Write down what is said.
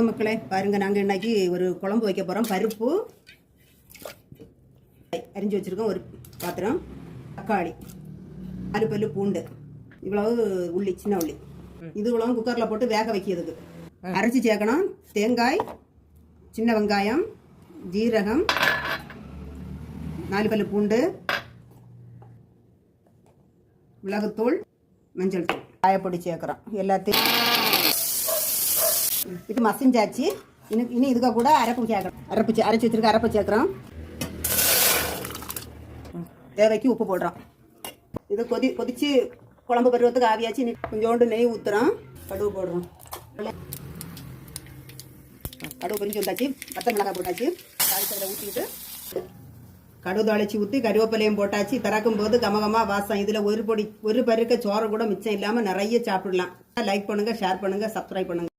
மக்களே பாருங்க, நாங்கள் இன்னைக்கு ஒரு குழம்பு வைக்க போகிறோம். பருப்பு அரிஞ்சு வச்சுருக்கோம், ஒரு பாத்திரம், தக்காளி, 4 பல்லு பூண்டு, இவ்வளவு உள்ளி, சின்ன உள்ளி, இது இவ்வளவு குக்கரில் போட்டு வேக வைக்கிறதுக்கு அரைச்சி சேர்க்கணும். தேங்காய், சின்ன வெங்காயம், ஜீரகம், 4 பல்லு பூண்டு, மிளகுத்தூள், மஞ்சள் தூள், காயப்பொடி சேர்க்குறோம். எல்லாத்தையும் இது மசிஞ்சாச்சு. இனி இதுக்கு கூட அரப்பு சேர்க்கணும். அரைச்சி வச்சிருக்க அரப்பு சேர்க்குறோம். தேவைக்கு உப்பு போடுறோம். இது கொதிச்சு குழம்பு பருவத்துக்கு ஆவியாச்சு. கொஞ்சோண்டு நெய் ஊற்றுறோம். கடுகு போடுறோம். கடுகு பொரிஞ்சு வந்தாச்சு. பச்சை மிளகாய் போட்டாச்சு. தாளிச்சதில் ஊற்றிக்கிட்டு கடுகு தாளிச்சு ஊற்றி கருவேப்பிலையும் போட்டாச்சு. திறக்கும் போது கமகமா வாசம். இதில் ஒரு பருக்க சோறு கூட மிச்சம் இல்லாமல் நிறைய சாப்பிடலாம். லைக் பண்ணுங்க, ஷேர் பண்ணுங்க, சப்ஸ்கிரைப் பண்ணுங்க.